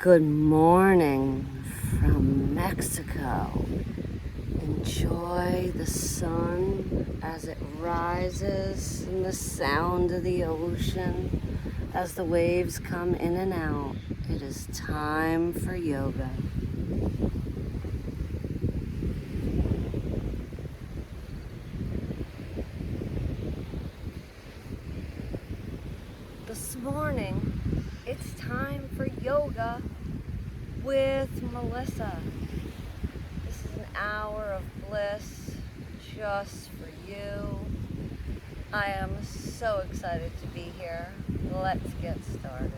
Good morning from Mexico. Enjoy the sun as it rises and the sound of the ocean as the waves come in and out. It is time for yoga. This morning, it's time for yoga with Melissa. This is an hour of bliss just for you. I am so excited to be here. Let's get started.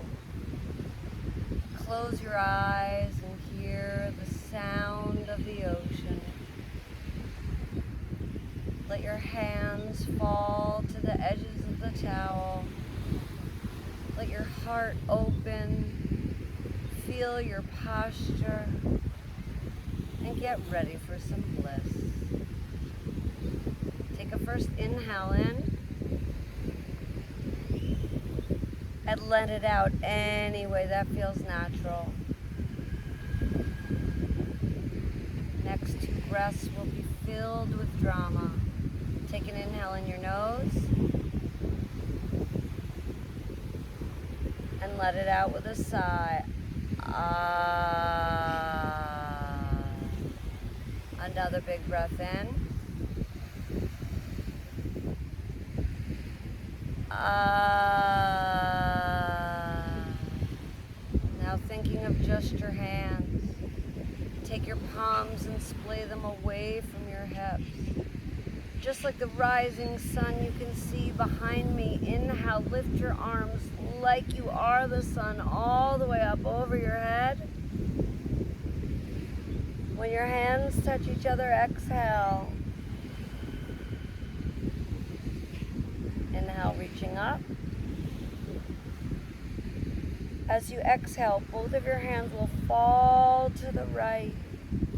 Close your eyes and hear the sound of the ocean. Let your hands fall to the edges of the towel. Let your heart open. Feel your posture and get ready for some bliss. Take a first inhale in and let it out any way that feels natural. Next two breaths will be filled with drama. Take an inhale in your nose and let it out with a sigh. Another big breath in. Now thinking of just your hands. Take your palms and splay them away from your hips. Just like the rising sun you can see behind me. Inhale, lift your arms like you are the sun all the way up over your head. When your hands touch each other, exhale. Inhale, reaching up. As you exhale, both of your hands will fall to the right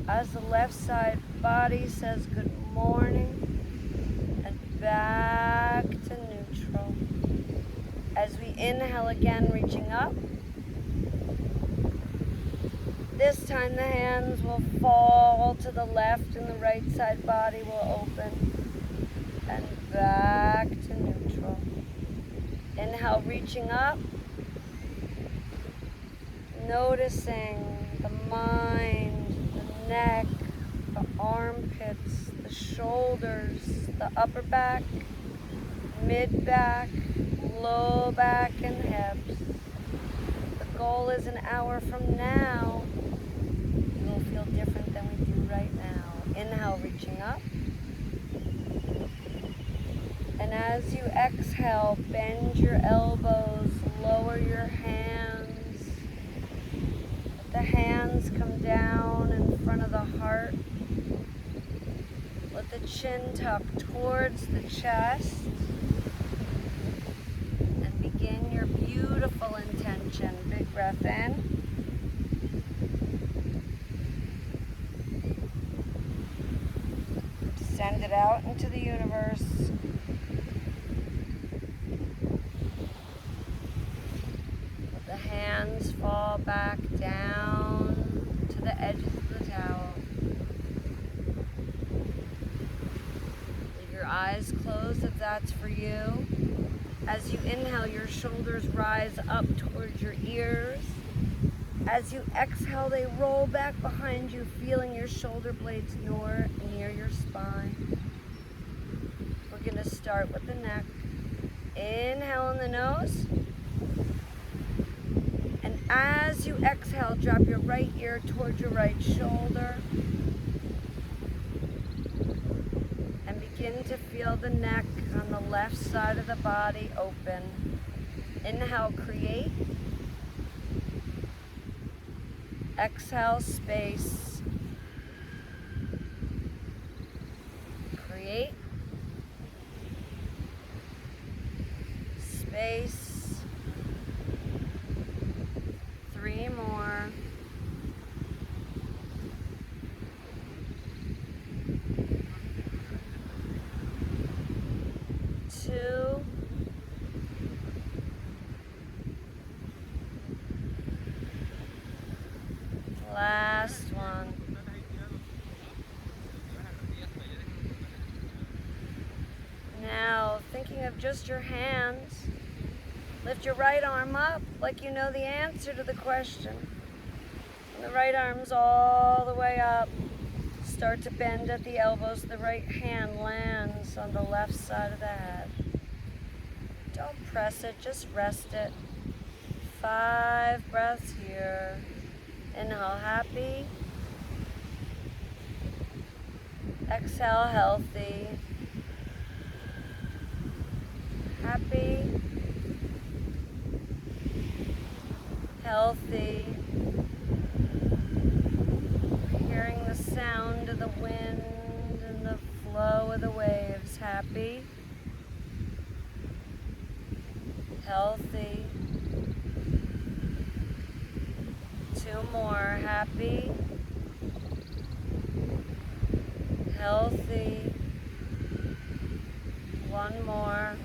as the left side body says good morning and back to neutral. As we inhale again, reaching up. This time the hands will fall to the left and the right side body will open and back to neutral. Inhale, reaching up. Noticing the mind, the neck, the armpits, the shoulders, the upper back, mid back, low back, and hips. The goal is an hour from now. You will feel different than we do right now. Inhale, reaching up. And as you exhale, bend your elbows, lower your hands. Let the hands come down in front of the heart. Let the chin tuck towards the chest. And begin your beautiful intention. Big breath in. Send it out into the universe. Let the hands fall back down to the edges of the towel. Leave your eyes closed if that's for you. As you inhale, your shoulders rise up towards your ears. As you exhale, they roll back behind you, feeling your shoulder blades near your spine. We're going to start with the neck. Inhale in the nose. And as you exhale, drop your right ear towards your right shoulder. And begin to feel the neck on the left side of the body open. Inhale, create. Exhale, space. Create. Space. 3 more. 2. just your hands. Lift your right arm up like you know the answer to the question. And the right arm's all the way up. Start to bend at the elbows. The right hand lands on the left side of the head. Don't press it, just rest it. 5 breaths here. Inhale, happy. Exhale, healthy. Happy. Healthy. Hearing the sound of the wind and the flow of the waves. Happy. Healthy. 2 more. Happy. Healthy. 1 more.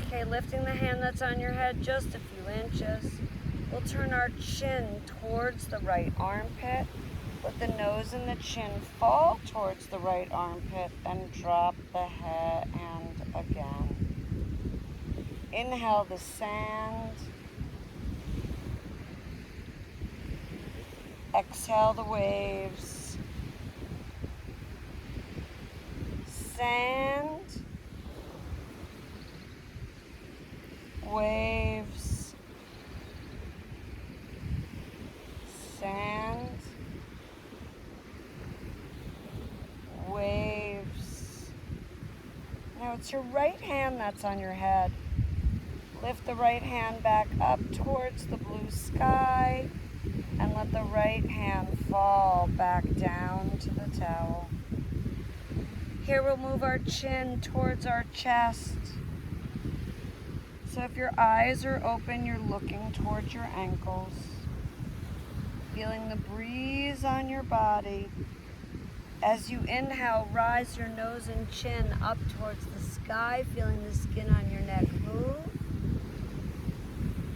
Okay, lifting the hand that's on your head just a few inches. We'll turn our chin towards the right armpit. Let the nose and the chin fall towards the right armpit and drop the hand again. Inhale the sand. Exhale the waves. Sand. Waves. Sand. Waves. Now it's your right hand that's on your head. Lift the right hand back up towards the blue sky and let the right hand fall back down to the towel. Here we'll move our chin towards our chest. So if your eyes are open, you're looking towards your ankles. Feeling the breeze on your body. As you inhale, rise your nose and chin up towards the sky, feeling the skin on your neck move.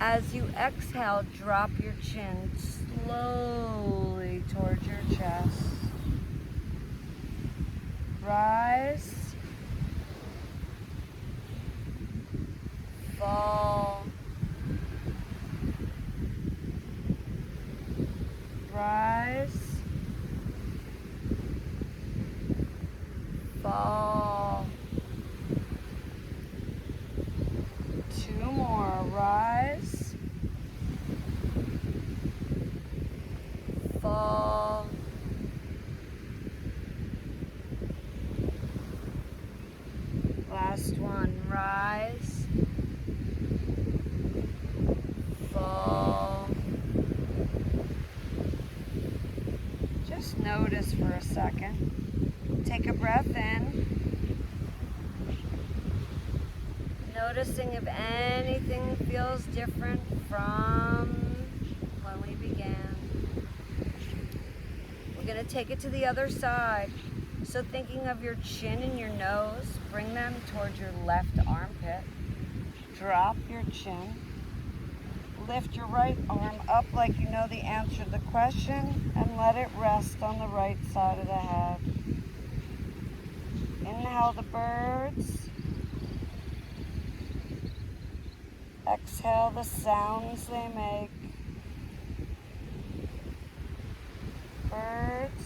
As you exhale, drop your chin slowly towards your chest. Rise. Fall. Rise. Fall. 2 more. Rise. Fall. Last one. Rise. Fall. Just notice for a second. Take a breath in. Noticing if anything feels different from when we began. We're going to take it to the other side. So thinking of your chin and your nose, bring them towards your left armpit. Drop your chin. Lift your right arm up like you know the answer to the question and let it rest on the right side of the head. Inhale the birds. Exhale the sounds they make. Birds.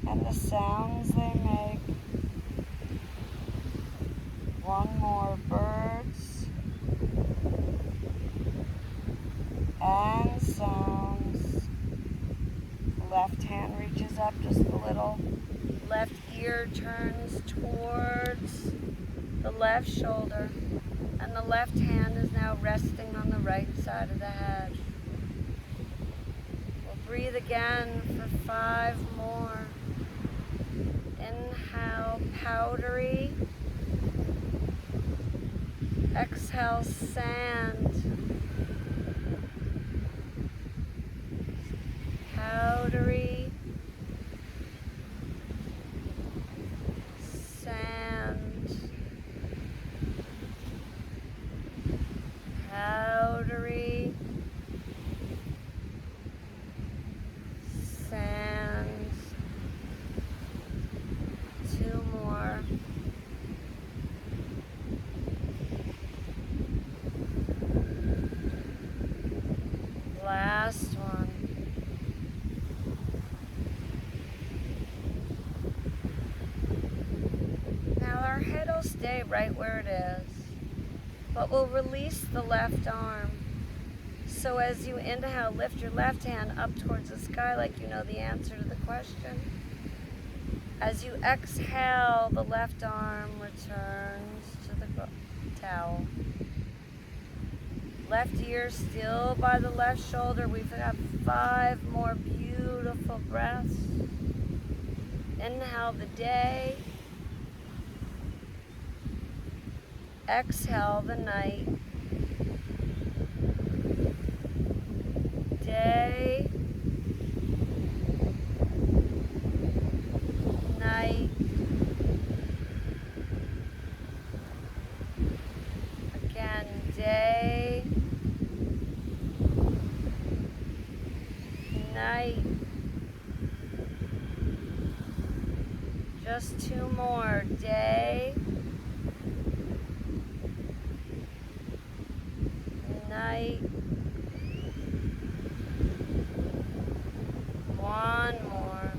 And the sounds they make. 1 more. Birds. And sounds. Left hand reaches up just a little. Left ear turns towards the left shoulder. And the left hand is now resting on the right side of the head. We'll breathe again for 5 more. Inhale, powdery. Exhale, sand. Powdery. Sand. Powdery. Sand. stay right where it is. But we'll release the left arm. So as you inhale, lift your left hand up towards the sky like you know the answer to the question. As you exhale, the left arm returns to the towel. Left ear still by the left shoulder. We've got 5 more beautiful breaths. Inhale the day. Exhale the night. Day. Night. Again, day. Night. Just 2 more. Day. Night. 1 more.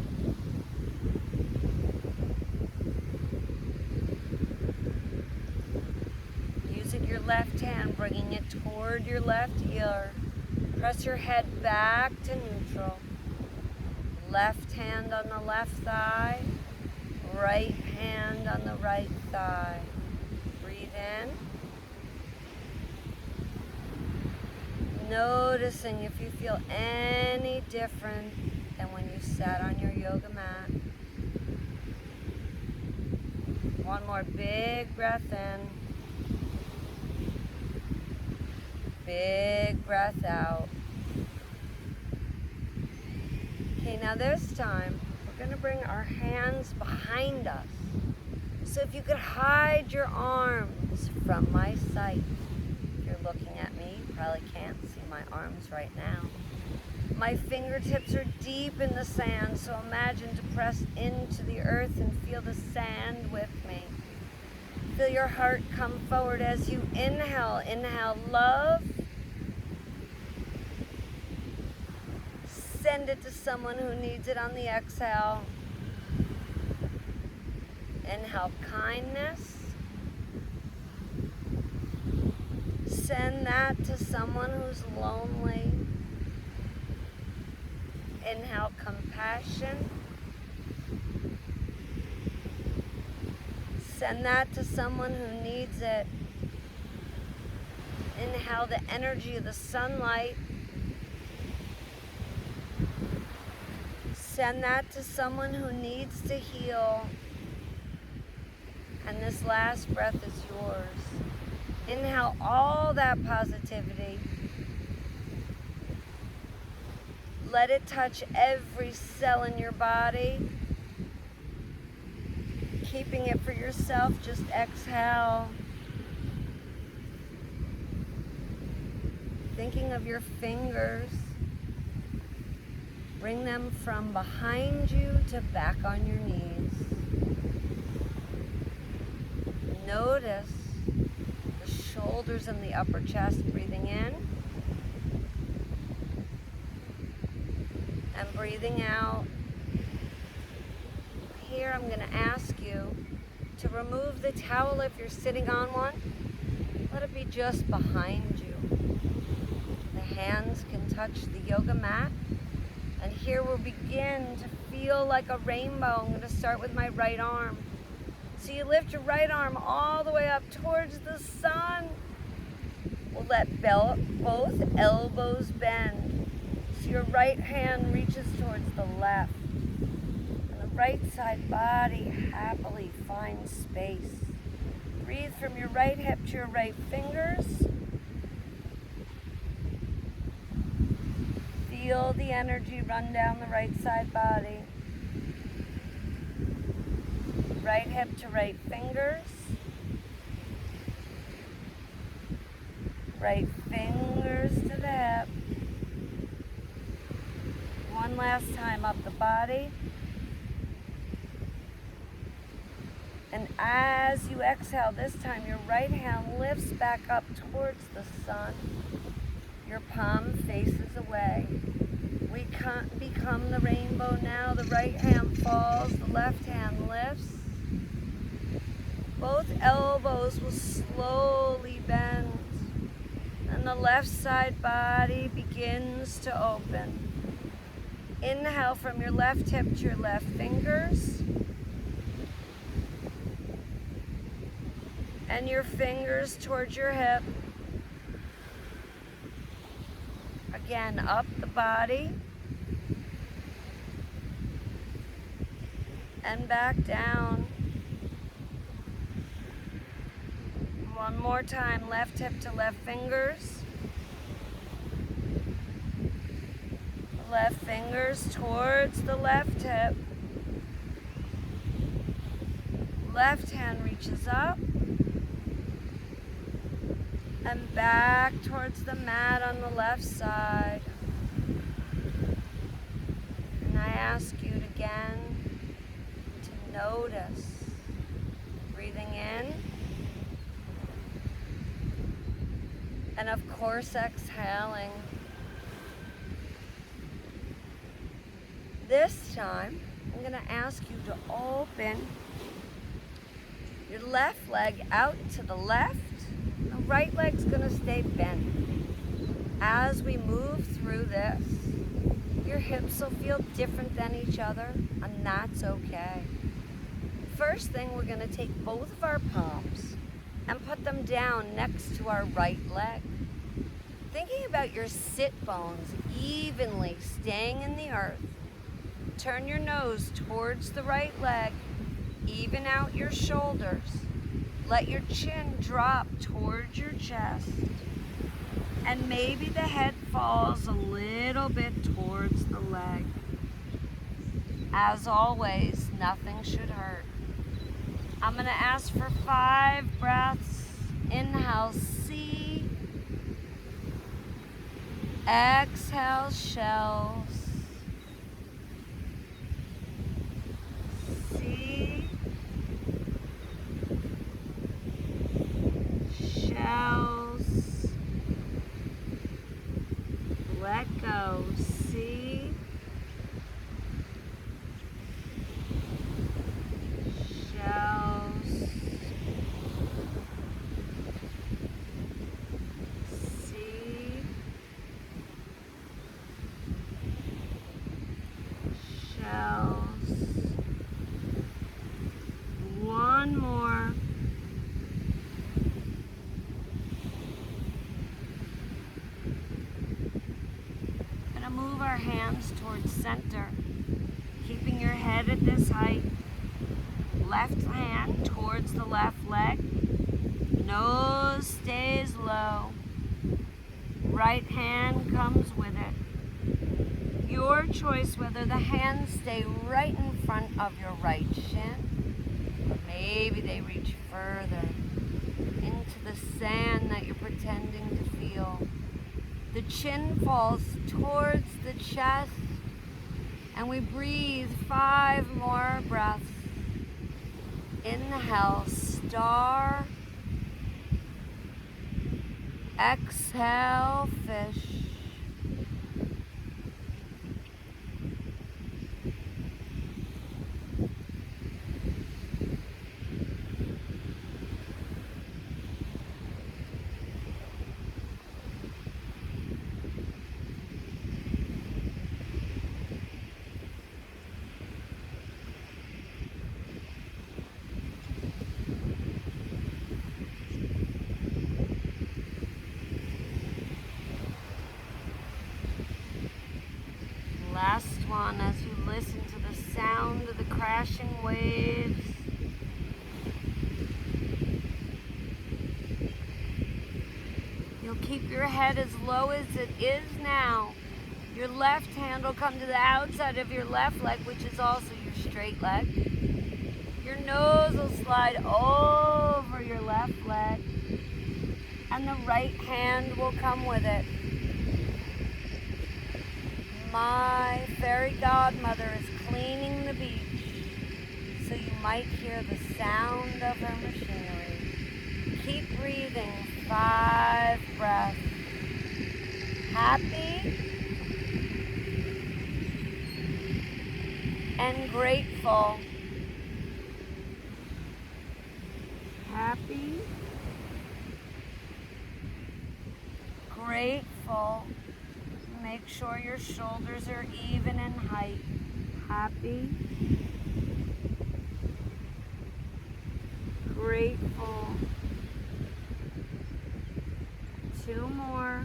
Using your left hand, bringing it toward your left ear. Press your head back to neutral. Left hand on the left thigh. Right hand on the right thigh. Breathe in. Noticing if you feel any different than when you sat on your yoga mat. 1 more big breath in. Big breath out. Okay, now this time, we're going to bring our hands behind us. So if you could hide your arms from my sight. If you're looking at me, you probably can't see my arms right now. My fingertips are deep in the sand, so imagine to press into the earth and feel the sand with me. Feel your heart come forward as you inhale. Inhale love. Send it to someone who needs it on the exhale. Inhale kindness. Send that to someone who's lonely. Inhale compassion. Send that to someone who needs it. Inhale the energy of the sunlight. Send that to someone who needs to heal. And this last breath is yours. Inhale all that positivity. Let it touch every cell in your body. Keeping it for yourself, just exhale. Thinking of your fingers. Bring them from behind you to back on your knees. Notice the shoulders and the upper chest, breathing in. And breathing out. Here I'm going to ask you to remove the towel if you're sitting on one. Let it be just behind you. The hands can touch the yoga mat. And here we'll begin to feel like a rainbow. I'm going to start with my right arm. So you lift your right arm all the way up towards the sun. We'll let both elbows bend. So your right hand reaches towards the left. And the right side body happily finds space. Breathe from your right hip to your right fingers. Feel the energy run down the right side body. Right hip to right fingers. Right fingers to the hip. One last time up the body. And as you exhale, this time your right hand lifts back up towards the sun. Your palm faces away. We can't become the rainbow now. The right hand falls, the left hand lifts. Both elbows will slowly bend, and the left side body begins to open. Inhale from your left hip to your left fingers, and your fingers towards your hip. Again, up the body, and back down. One more time, left hip to left fingers. Left fingers towards the left hip. Left hand reaches up and back towards the mat on the left side. And I ask you again to notice, breathing in, and of course exhaling. This time, I'm going to ask you to open your left leg out to the left. The right leg's going to stay bent. As we move through this, your hips will feel different than each other, and that's okay. First thing, we're going to take both of our palms and put them down next to our right leg. Thinking about your sit bones evenly staying in the earth. Turn your nose towards the right leg. Even out your shoulders. Let your chin drop towards your chest. And maybe the head falls a little bit towards the leg. As always, nothing should hurt. I'm going to ask for 5 breaths. Inhale, C. Exhale, shells. C. Shells. Let go. C. Shells. C. Shells. One more. Gonna move our hands towards center, keeping your head at this height. Left hand towards the left leg. Nose stays low. Right hand comes with it. Your choice whether the hands stay right in front of your right shin, or maybe they reach further into the sand that you're pretending to feel. The chin falls towards the chest, and we breathe 5 more breaths. Inhale, star. Exhale, fish. Last one, as you listen to the sound of the crashing waves. You'll keep your head as low as it is now. Your left hand will come to the outside of your left leg, which is also your straight leg. Your nose will slide over your left leg, and the right hand will come with it. My fairy godmother is cleaning the beach, so you might hear the sound of her machinery. Keep breathing, 5 breaths. Happy and grateful. happy, grateful. Make sure your shoulders are even in height. Happy, grateful. 2 more.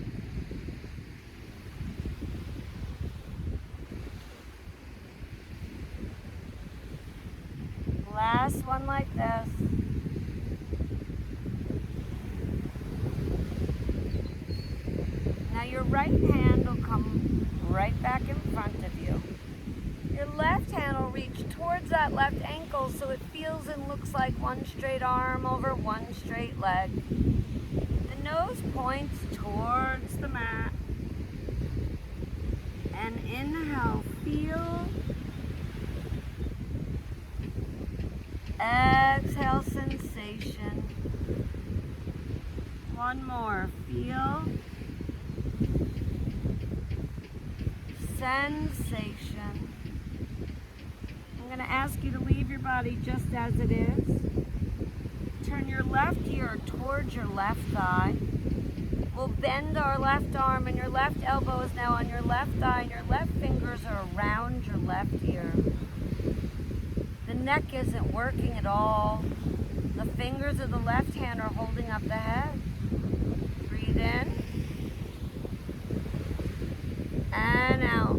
Last one like this. Now your right hand will come right back in front of you. Your left hand will reach towards that left ankle so it feels and looks like one straight arm over one straight leg. The nose points towards the mat. And inhale, feel. Exhale, sensation. One more, feel. Sensation. I'm going to ask you to leave your body just as it is. Turn your left ear towards your left thigh. We'll bend our left arm, and your left elbow is now on your left thigh, and your left fingers are around your left ear. The neck isn't working at all. The fingers of the left hand are holding up the head. Breathe in. And out.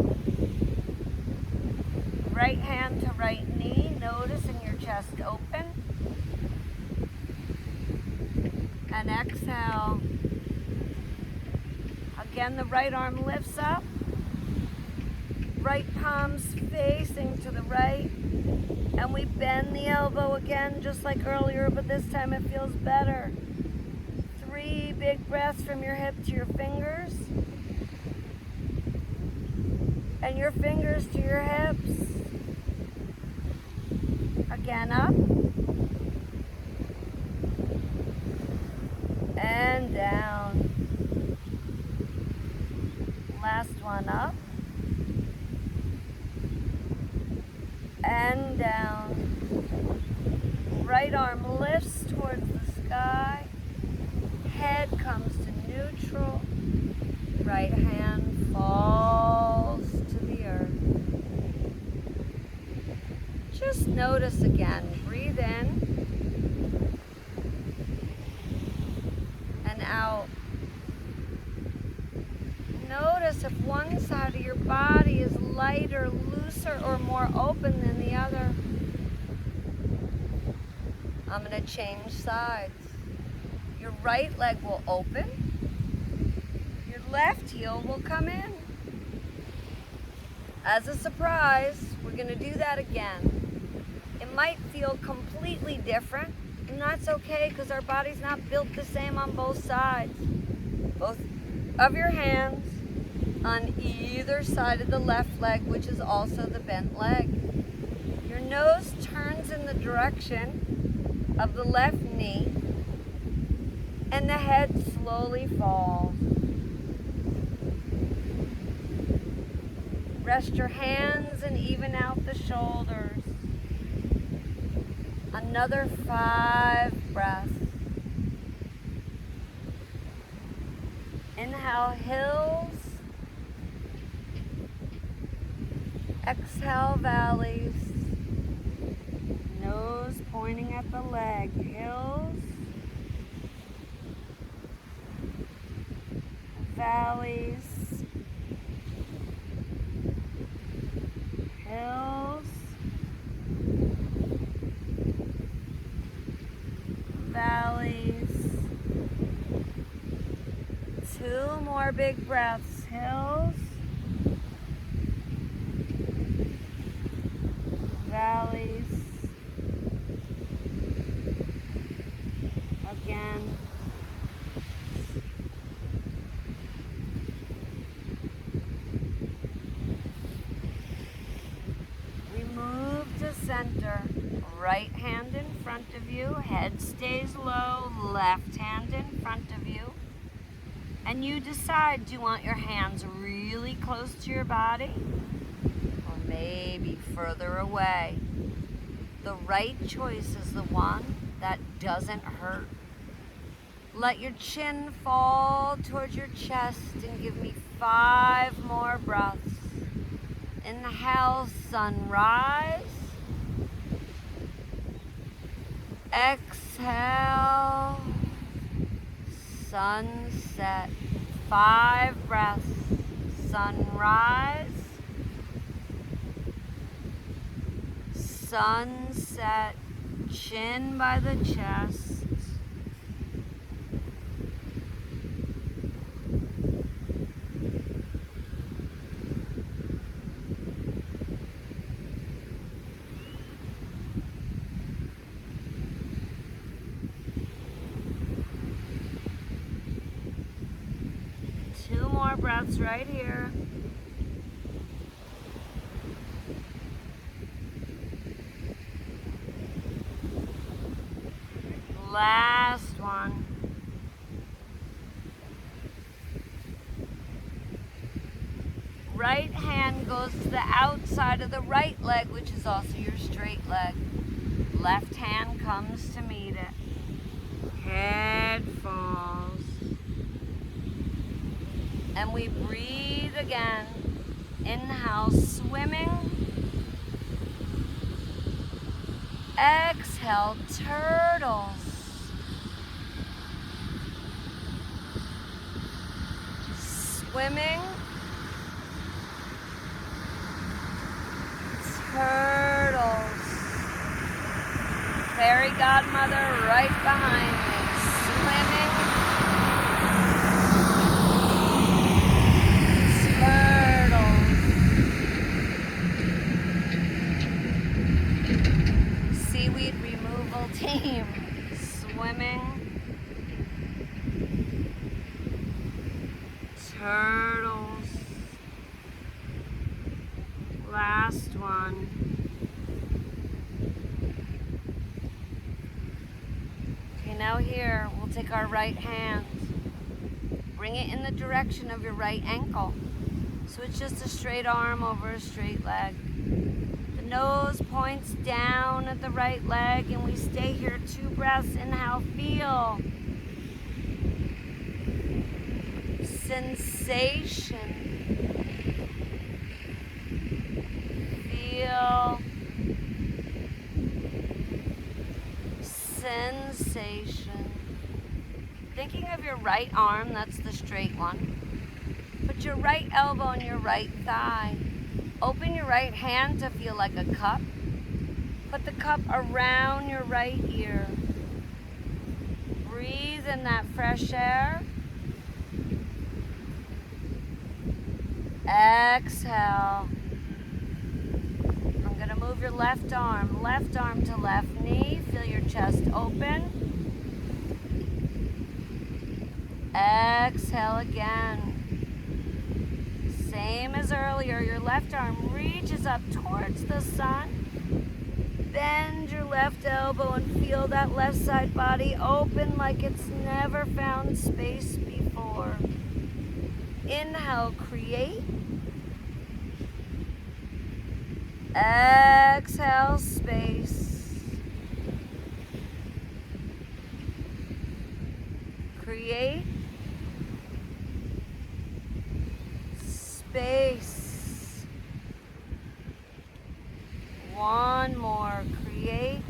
Right hand to right knee, noticing your chest open. And exhale. Again, the right arm lifts up. Right palm's facing to the right. And we bend the elbow again, just like earlier, but this time it feels better. 3 big breaths from your hip to your fingers. And your fingers to your hips. Again, up. And down. Last one, up. And down. Right arm lifts towards the sky. Head comes to neutral. Right hand falls to the earth. Just notice again. Breathe in. And out. Notice if one side of your body is lighter, looser, or more open than the other. I'm going to change sides. Your right leg will open. Your left heel will come in. As a surprise, we're going to do that again. It might feel completely different, and that's okay because our body's not built the same on both sides. Both of your hands on either side of the left leg, which is also the bent leg. Your nose turns in the direction of the left knee, and the head slowly falls. Rest your hands and even out the shoulders. Another 5 breaths. Inhale, hills. Exhale, valleys. Nose pointing at the leg. Hills. Valleys. Hills. Valleys. 2 more big breaths. Hills. Valleys. Again. We move to center. Right hand in front of you. Head stays low. Left hand in front of you. And you decide, do you want your hands really close to your body? Maybe further away. The right choice is the one that doesn't hurt. Let your chin fall towards your chest and give me 5 more breaths. Inhale, sunrise. Exhale, sunset. 5 breaths. Sunrise. Sunset. Chin by the chest. Two more breaths right here. Last one. Right hand goes to the outside of the right leg, which is also your straight leg. Left hand comes to meet it. Head falls. And we breathe again. Inhale, swimming. Exhale, turtles. Swimming. Turtles. Fairy godmother right behind me. Swimming. Turtles. Seaweed removal team. Swimming. Turtles. Last one. Okay, now here, we'll take our right hand. Bring it in the direction of your right ankle. So it's just a straight arm over a straight leg. The nose points down at the right leg, and we stay here 2 breaths. Inhale, feel. Sensation. Feel. Sensation. Thinking of your right arm, that's the straight one. Put your right elbow on your right thigh. Open your right hand to feel like a cup. Put the cup around your right ear. Breathe in that fresh air. Exhale. I'm going to move your left arm to left knee. Feel your chest open. Exhale again. Same as earlier, your left arm reaches up towards the sun. Bend your left elbow and feel that left side body open like it's never found space before. Inhale, create. Exhale, space. Create. Space. One more. Create.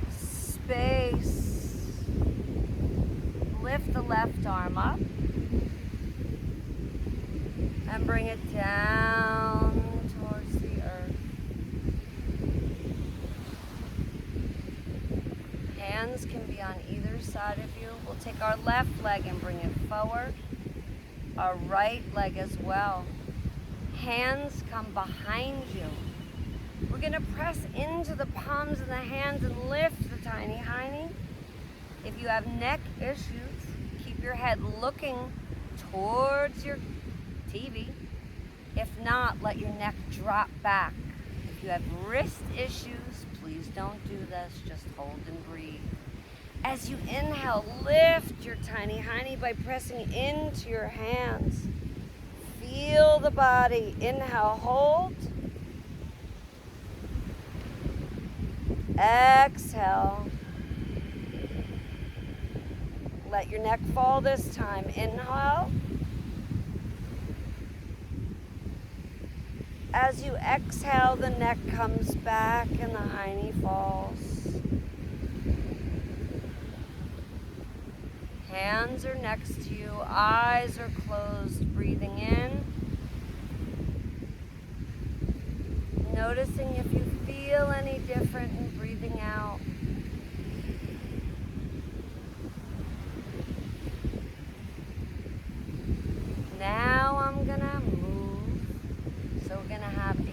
Space. Lift the left arm up. And bring it down towards the earth. Hands can be on either side of you. We'll take our left leg and bring it forward. Our right leg as well. Hands come behind you. We're going to press into the palms of the hands and lift the tiny hiney. If you have neck issues, keep your head looking towards your TV. If not, let your neck drop back. If you have wrist issues, please don't do this. Just hold and breathe. As you inhale, lift your tiny hiney by pressing into your hands. Feel the body. Inhale, hold. Exhale. Let your neck fall this time. Inhale. As you exhale, the neck comes back and the hiney falls. Hands are next to you, eyes are closed, breathing in. Noticing if you feel any different in breathing out. Now I'm gonna move. So we're gonna have a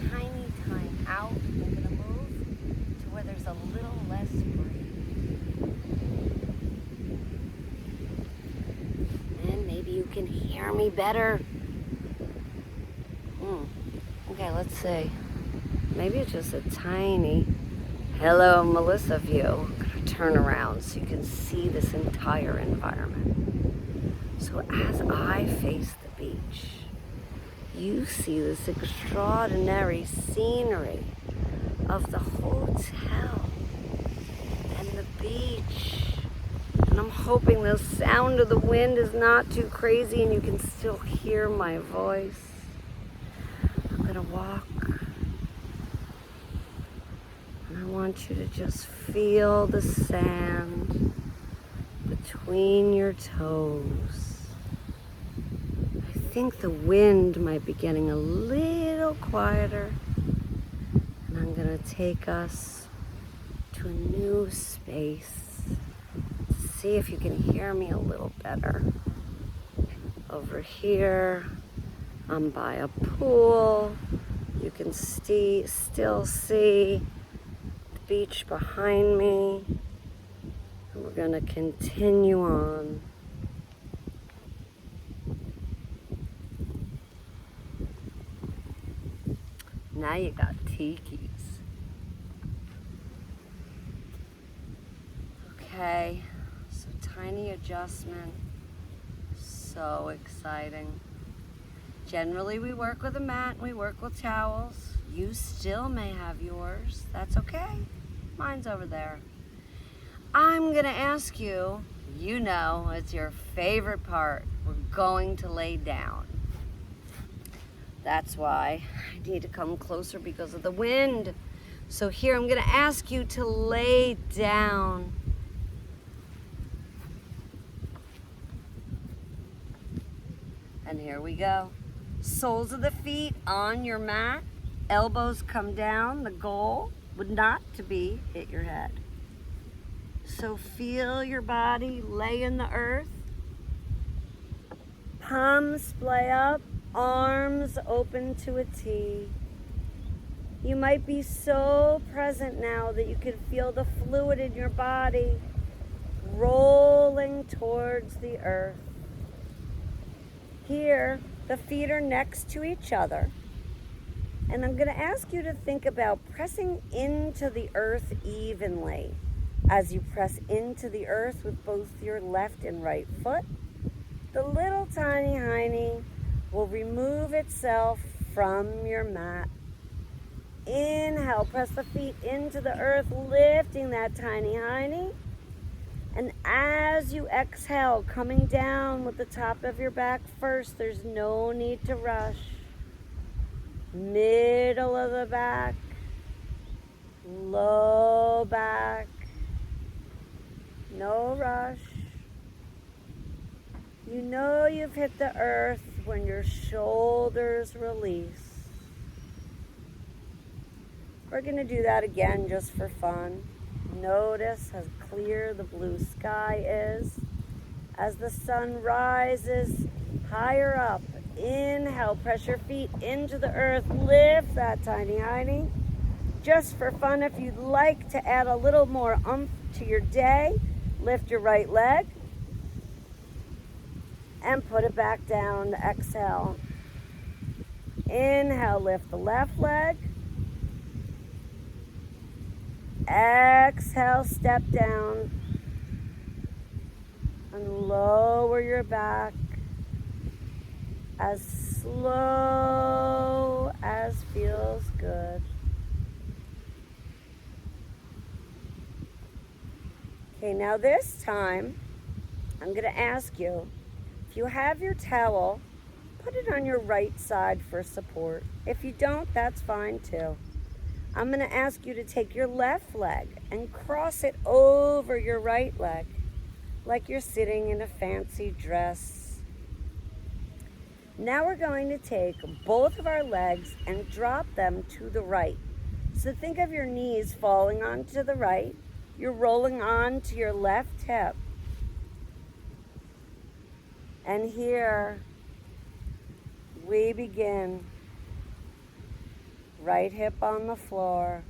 tiny time out. I'm gonna move to where there's a little less breathe. And maybe you can hear me better. Okay, let's see. Maybe it's just a tiny hello Melissa view. I'm gonna turn around so you can see this entire environment. So as I face the beach, you see this extraordinary scenery of the hotel and the beach. And I'm hoping the sound of the wind is not too crazy and you can still hear my voice. I'm gonna walk. And I want you to just feel the sand between your toes. I think the wind might be getting a little quieter. And I'm gonna take us to a new space. See if you can hear me a little better. Over here, I'm by a pool. You can still see the beach behind me. And we're gonna continue on. Now you got tikis. Okay, so tiny adjustment. So exciting. Generally we work with a mat, we work with towels. You still may have yours. That's okay. Mine's over there. I'm gonna ask you, you know it's your favorite part. We're going to lay down. That's why I need to come closer because of the wind. So here I'm gonna ask you to lay down. And here we go. Soles of the feet on your mat. Elbows come down. The goal would not to be hit your head. So feel your body lay in the earth. Palms splay up. Arms open to a T. You might be so present now that you can feel the fluid in your body rolling towards the earth. Here, the feet are next to each other. And I'm going to ask you to think about pressing into the earth evenly. As you press into the earth with both your left and right foot, the little tiny hiney will remove itself from your mat. Inhale, press the feet into the earth, lifting that tiny hiney. And as you exhale, coming down with the top of your back first, there's no need to rush. Middle of the back, low back, no rush. You know you've hit the earth when your shoulders release. We're going to do that again just for fun. Notice how clear the blue sky is. As the sun rises higher up, inhale, press your feet into the earth, lift that tiny hiney. Just for fun, if you'd like to add a little more oomph to your day, lift your right leg and put it back down. Exhale. Inhale, lift the left leg. Exhale, step down and lower your back as slow as feels good. Okay, now this time, I'm going to ask you, if you have your towel, put it on your right side for support. If you don't, that's fine too. I'm going to ask you to take your left leg and cross it over your right leg, like you're sitting in a fancy dress. Now we're going to take both of our legs and drop them to the right. So think of your knees falling onto the right. You're rolling on to your left hip. And here we begin. Right hip on the floor,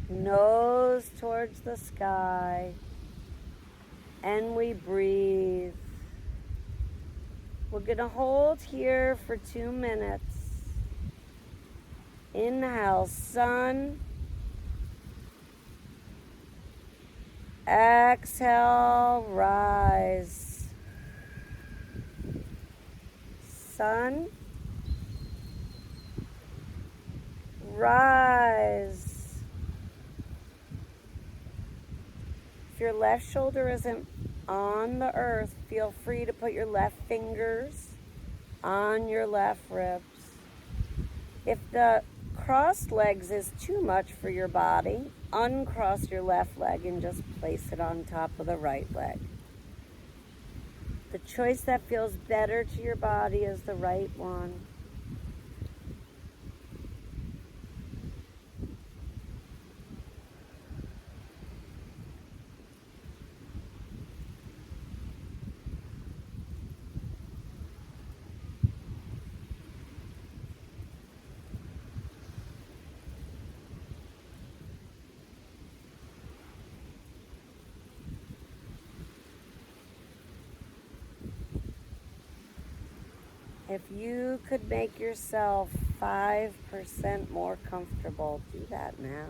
nose towards the sky, and we breathe. We're going to hold here for 2 minutes. Inhale, sun. Exhale, rise. Sun. Rise. If your left shoulder isn't on the earth, feel free to put your left fingers on your left ribs. If the crossed legs is too much for your body, uncross your left leg and just place it on top of the right leg. The choice that feels better to your body is the right one. If you could make yourself 5% more comfortable, do that now.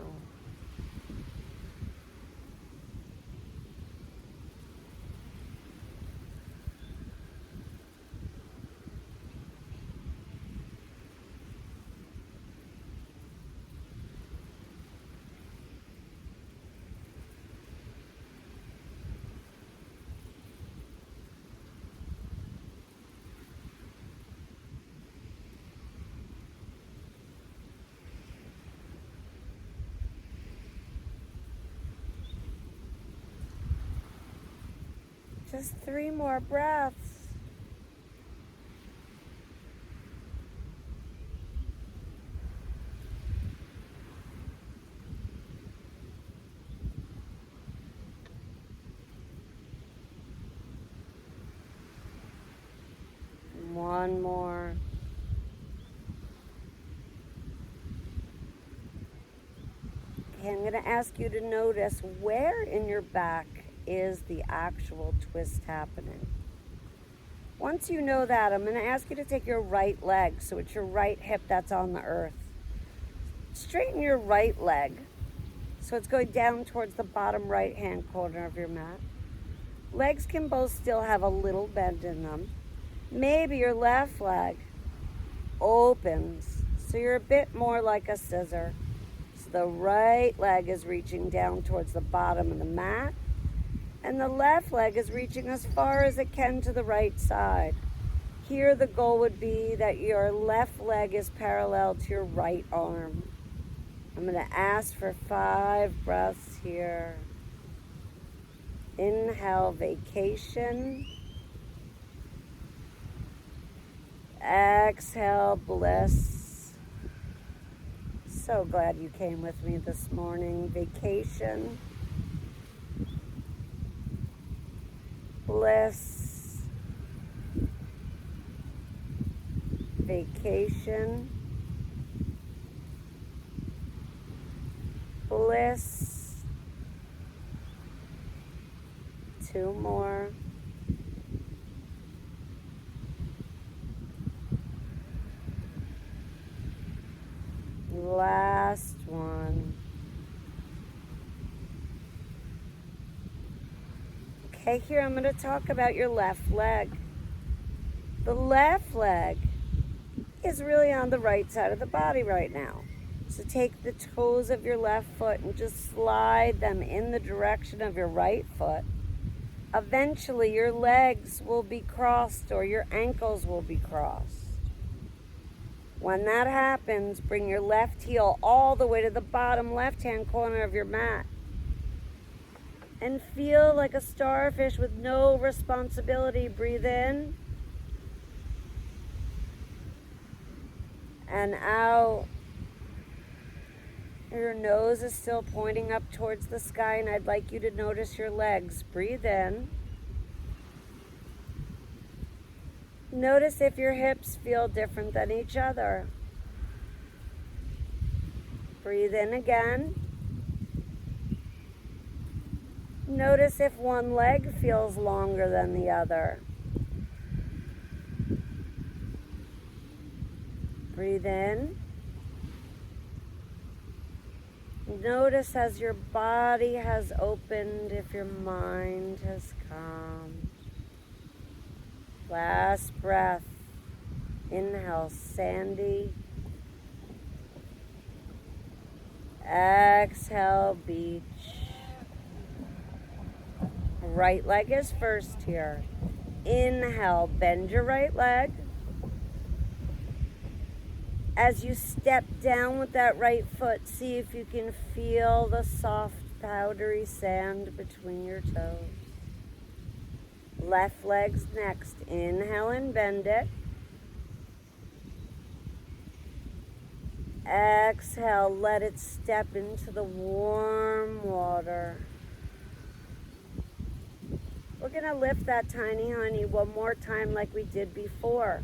Just 3 more breaths. One more. Okay, I'm going to ask you to notice where in your back is the actual twist happening. Once you know that, I'm going to ask you to take your right leg, so it's your right hip that's on the earth. Straighten your right leg, so it's going down towards the bottom right-hand corner of your mat. Legs can both still have a little bend in them. Maybe your left leg opens, so you're a bit more like a scissor. So the right leg is reaching down towards the bottom of the mat, and the left leg is reaching as far as it can to the right side. Here the goal would be that your left leg is parallel to your right arm. I'm going to ask for 5 breaths here. Inhale, vacation. Exhale, bliss. So glad you came with me this morning. Vacation. Bliss. Vacation. Bliss. 2 more. Last one. Okay, here I'm going to talk about your left leg. The left leg is really on the right side of the body right now. So take the toes of your left foot and just slide them in the direction of your right foot. Eventually your legs will be crossed or your ankles will be crossed. When that happens, bring your left heel all the way to the bottom left-hand corner of your mat. And feel like a starfish with no responsibility. Breathe in. And out. Your nose is still pointing up towards the sky, and I'd like you to notice your legs. Breathe in. Notice if your hips feel different than each other. Breathe in again. Notice if one leg feels longer than the other. Breathe in. Notice as your body has opened, if your mind has calmed. Last breath. Inhale, Sandy. Exhale, beach. Right leg is first here. Inhale, bend your right leg. As you step down with that right foot, see if you can feel the soft, powdery sand between your toes. Left leg's next. Inhale and bend it. Exhale, let it step into the warm water. We're going to lift that tiny honey one more time like we did before.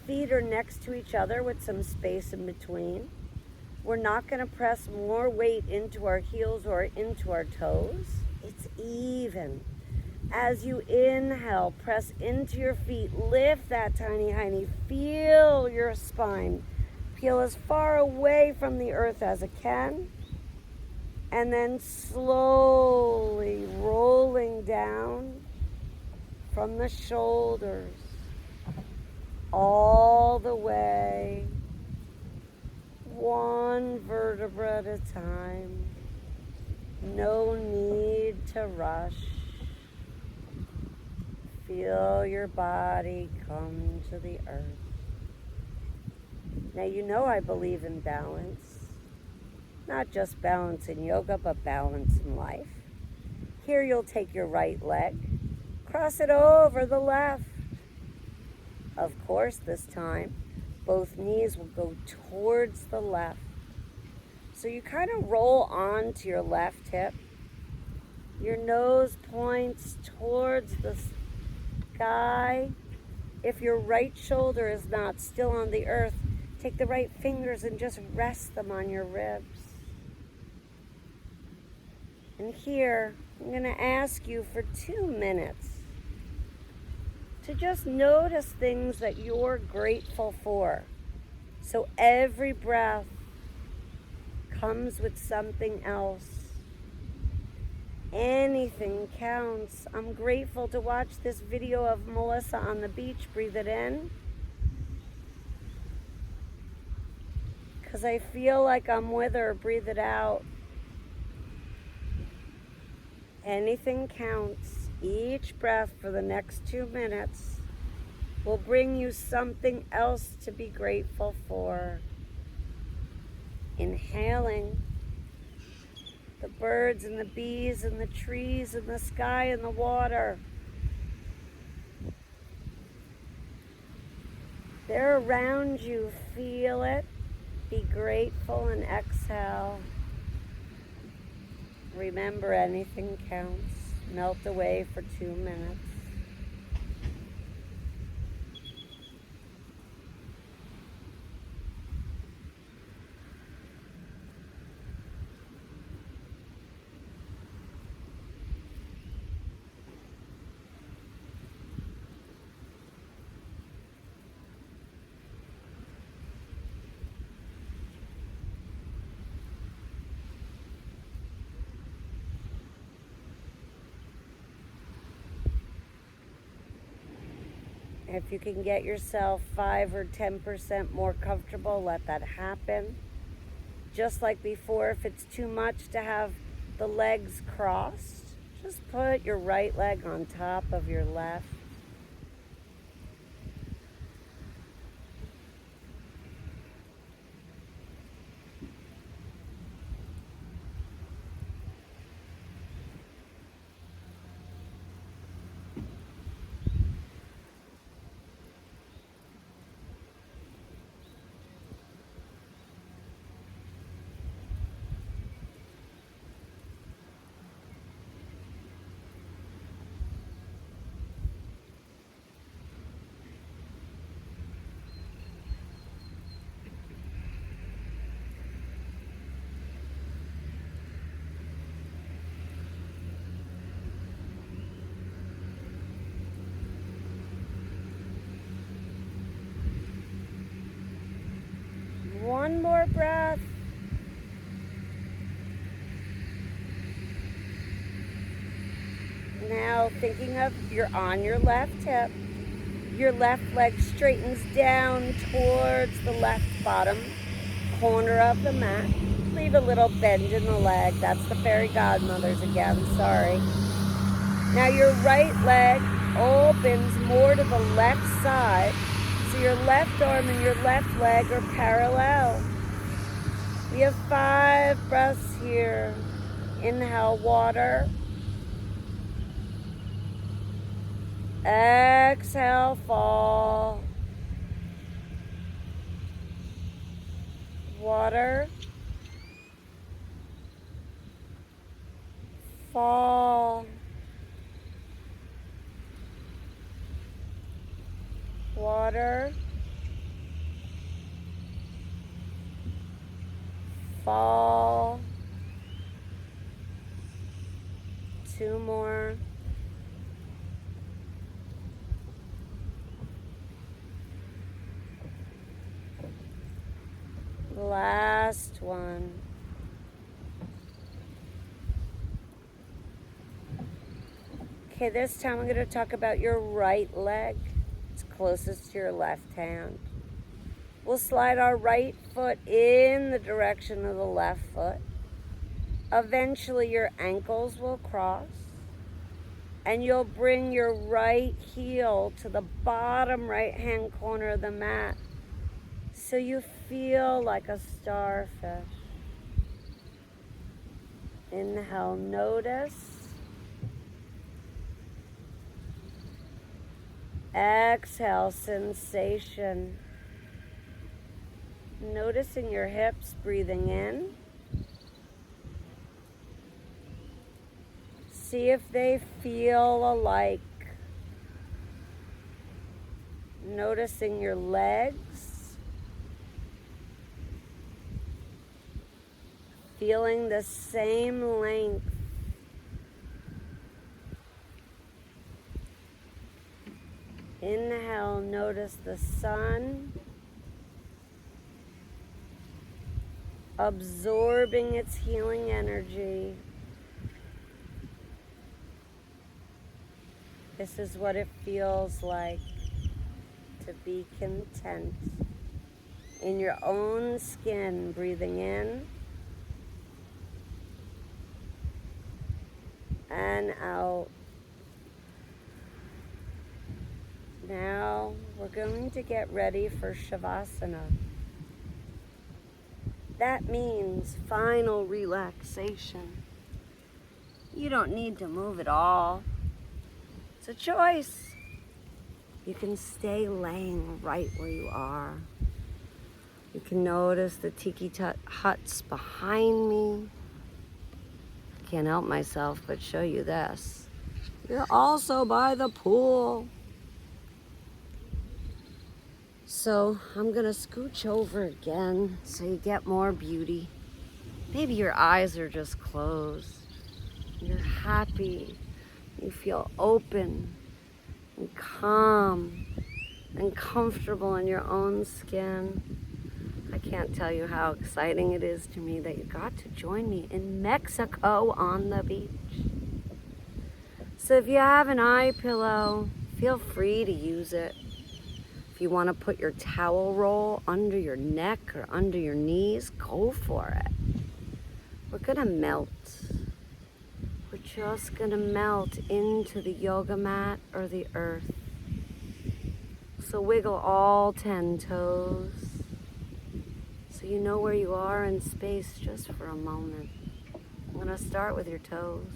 Feet are next to each other with some space in between. We're not going to press more weight into our heels or into our toes. It's even. As you inhale, press into your feet. Lift that tiny honey. Feel your spine. Peel as far away from the earth as it can. And then slowly rolling down from the shoulders all the way, one vertebra at a time. No need to rush. Feel your body come to the earth. Now you know I believe in balance. Not just balance in yoga, but balance in life. Here you'll take your right leg, cross it over the left. Of course, this time, both knees will go towards the left. So you kind of roll onto your left hip. Your nose points towards the sky. If your right shoulder is not still on the earth, take the right fingers and just rest them on your ribs. And here, I'm going to ask you for 2 minutes to just notice things that you're grateful for. So every breath comes with something else. Anything counts. I'm grateful to watch this video of Melissa on the beach. Breathe it in. Because I feel like I'm with her. Breathe it out. Anything counts. Each breath for the next 2 minutes will bring you something else to be grateful for. Inhaling the birds and the bees and the trees and the sky and the water. They're around you. Feel it. Be grateful and exhale. Remember, anything counts. Melt away for 2 minutes. If you can get yourself 5 or 10% more comfortable, let that happen. just like before, if it's too much to have the legs crossed, just put your right leg on top of your left. One more breath. Now thinking of you're on your left hip. Your left leg straightens down towards the left bottom corner of the mat. Leave a little bend in the leg. That's the fairy godmothers again, sorry. Now your right leg opens more to the left side. So your left arm and your left leg are parallel. We have 5 breaths here. Inhale, water. Exhale, fall. Water. Fall. Water. Fall. 2 more. Last one. Okay, this time I'm going to talk about your right leg. It's closest to your left hand. We'll slide our right foot in the direction of the left foot. Eventually your ankles will cross and you'll bring your right heel to the bottom right hand corner of the mat so you feel like a starfish. Inhale, notice. Exhale, sensation. Noticing your hips, breathing in. See if they feel alike. Noticing your legs. Feeling the same length. Inhale, notice the sun absorbing its healing energy. This is what it feels like to be content in your own skin, breathing in and out. Now we're going to get ready for Shavasana. That means final relaxation. You don't need to move at all. It's a choice. You can stay laying right where you are. You can notice the tiki huts behind me. I can't help myself but show you this. You're also by the pool. So I'm gonna scooch over again so you get more beauty. Maybe your eyes are just closed. You're happy. You feel open and calm and comfortable in your own skin. I can't tell you how exciting it is to me that you got to join me in Mexico on the beach. So if you have an eye pillow, feel free to use it. If you want to put your towel roll under your neck or under your knees, go for it. We're gonna melt. We're just gonna melt into the yoga mat or the earth. So wiggle all 10 toes so you know where you are in space just for a moment. I'm gonna start with your toes.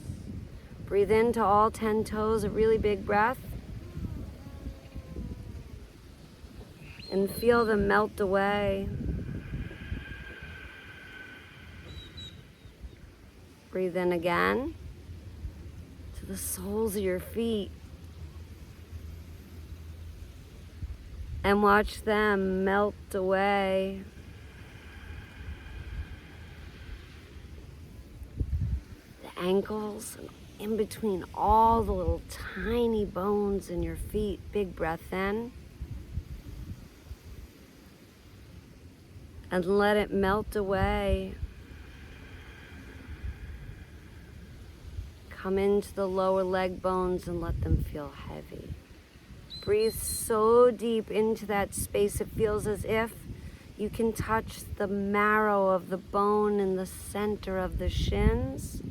Breathe into all 10 toes, a really big breath. And feel them melt away. Breathe in again to the soles of your feet. And watch them melt away. The ankles, and in between all the little tiny bones in your feet. Big breath in. And let it melt away. Come into the lower leg bones and let them feel heavy. Breathe so deep into that space, it feels as if you can touch the marrow of the bone in the center of the shins.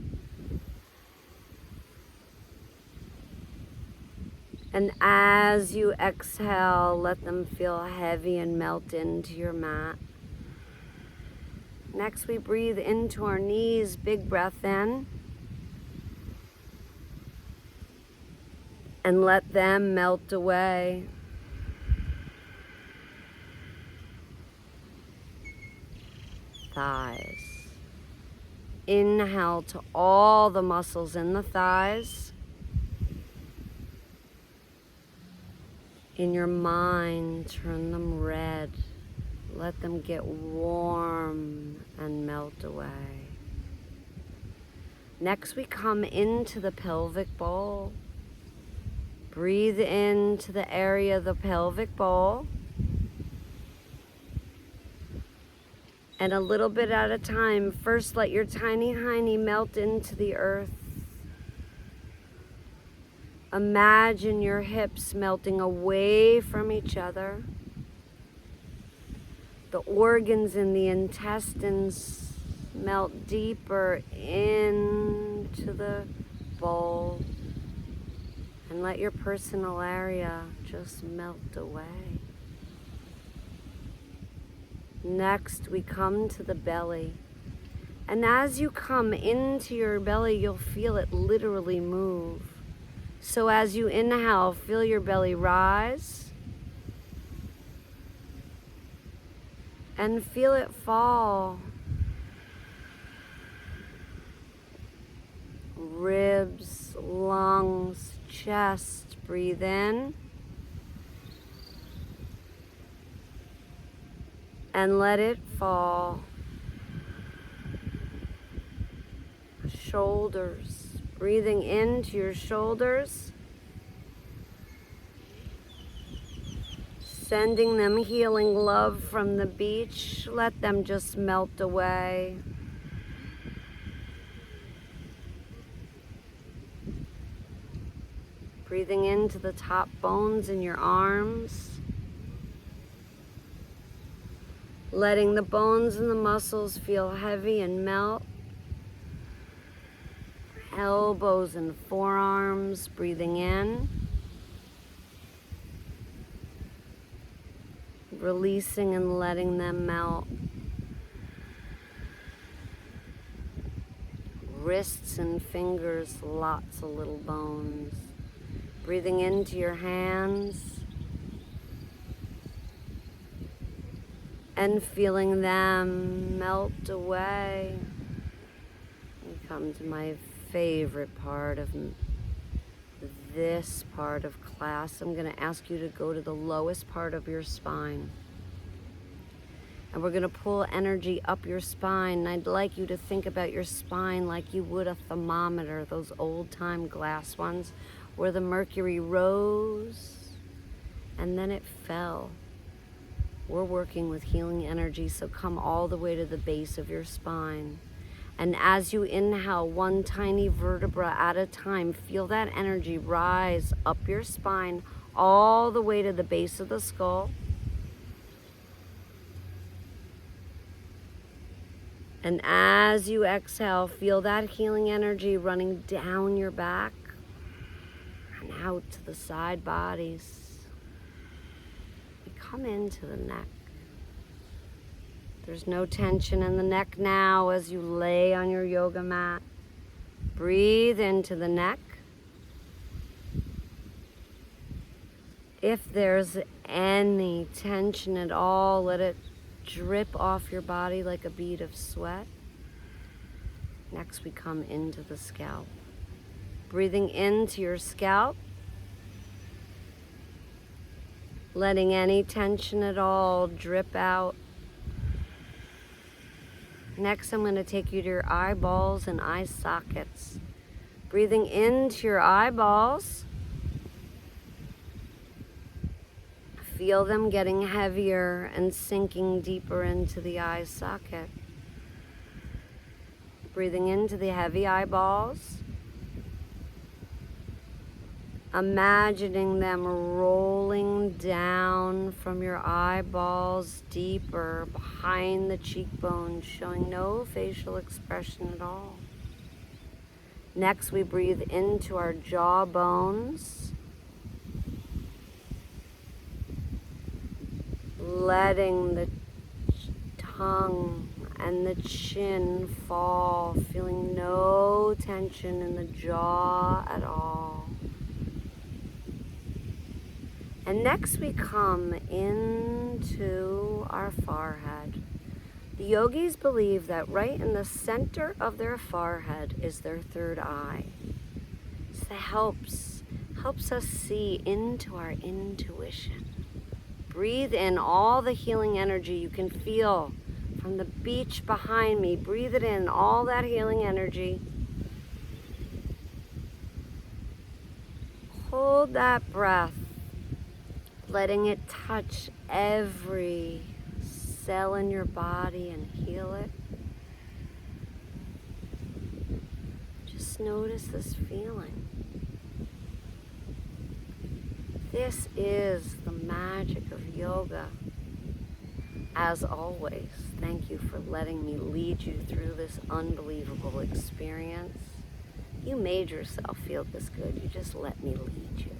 And as you exhale, let them feel heavy and melt into your mat. Next, we breathe into our knees, big breath in. And let them melt away. Thighs. Inhale to all the muscles in the thighs. In your mind, turn them red. Let them get warm and melt away. Next, we come into the pelvic bowl. Breathe into the area of the pelvic bowl. And a little bit at a time, first let your tiny hiney melt into the earth. Imagine your hips melting away from each other. The organs in the intestines melt deeper into the bowl. And let your personal area just melt away. Next, we come to the belly. And as you come into your belly, you'll feel it literally move. So as you inhale, feel your belly rise. And feel it fall. Ribs, lungs, chest, breathe in. And let it fall. Shoulders, breathing into your shoulders. Sending them healing love from the beach. Let them just melt away. Breathing into the top bones in your arms. Letting the bones and the muscles feel heavy and melt. Elbows and forearms, breathing in. Releasing and letting them melt. Wrists and fingers, lots of little bones. Breathing into your hands. And feeling them melt away. We come to my favorite part of this part of class. I'm going to ask you to go to the lowest part of your spine. And we're going to pull energy up your spine. And I'd like you to think about your spine like you would a thermometer, those old-time glass ones, where the mercury rose and then it fell. We're working with healing energy, so come all the way to the base of your spine. And as you inhale, one tiny vertebra at a time, feel that energy rise up your spine all the way to the base of the skull. And as you exhale, feel that healing energy running down your back and out to the side bodies. We come into the neck. There's no tension in the neck now as you lay on your yoga mat. Breathe into the neck. If there's any tension at all, let it drip off your body like a bead of sweat. Next, we come into the scalp. Breathing into your scalp, letting any tension at all drip out. Next, I'm going to take you to your eyeballs and eye sockets. Breathing into your eyeballs. Feel them getting heavier and sinking deeper into the eye socket. Breathing into the heavy eyeballs. Imagining them rolling down from your eyeballs deeper behind the cheekbones, showing no facial expression at all. Next, we breathe into our jaw bones. Letting the tongue and the chin fall, feeling no tension in the jaw at all. And next we come into our forehead. The yogis believe that right in the center of their forehead is their third eye. So it helps us see into our intuition. Breathe in all the healing energy you can feel from the beach behind me. Breathe it in, all that healing energy. Hold that breath, letting it touch every cell in your body and heal it. Just notice this feeling. This is the magic of yoga. As always, thank you for letting me lead you through this unbelievable experience. You made yourself feel this good. You just let me lead you.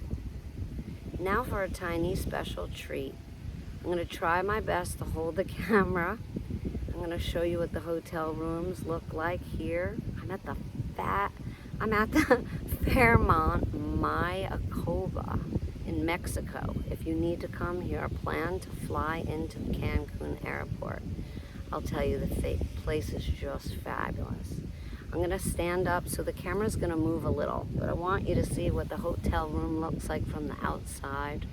Now for a tiny special treat. I'm going to try my best to hold the camera. I'm going to show you what the hotel rooms look like here. I'm at the Fairmont Mayakoba in Mexico. If you need to come here, plan to fly into the Cancun airport. I'll tell you, the place is just fabulous. I'm going to stand up, so the camera's going to move a little, but I want you to see what the hotel room looks like from the outside.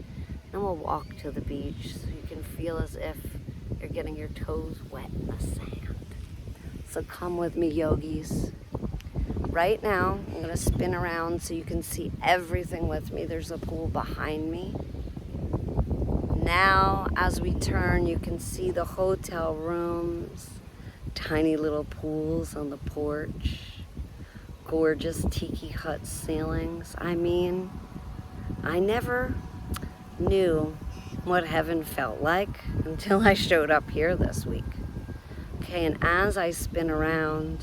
Then we'll walk to the beach so you can feel as if you're getting your toes wet in the sand. So come with me, yogis. Right now, I'm going to spin around so you can see everything with me. There's a pool behind me. Now, as we turn, you can see the hotel rooms, tiny little pools on the porch, gorgeous tiki hut ceilings. I mean, I never knew what heaven felt like until I showed up here this week. Okay, and as I spin around,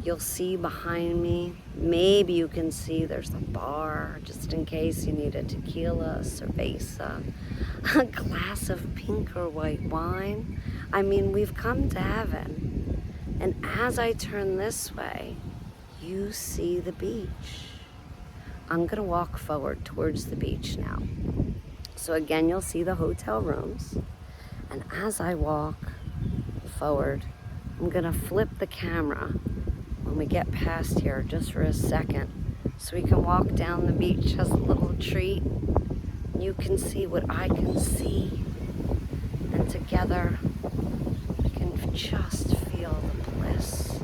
you'll see behind me, maybe you can see there's a bar, just in case you need a tequila, cerveza, a glass of pink or white wine. I mean, we've come to heaven. And as I turn this way, you see the beach. I'm gonna walk forward towards the beach now. So again, you'll see the hotel rooms. And as I walk forward, I'm gonna flip the camera when we get past here, just for a second, so we can walk down the beach as a little treat. You can see what I can see, and together we can just feel the bliss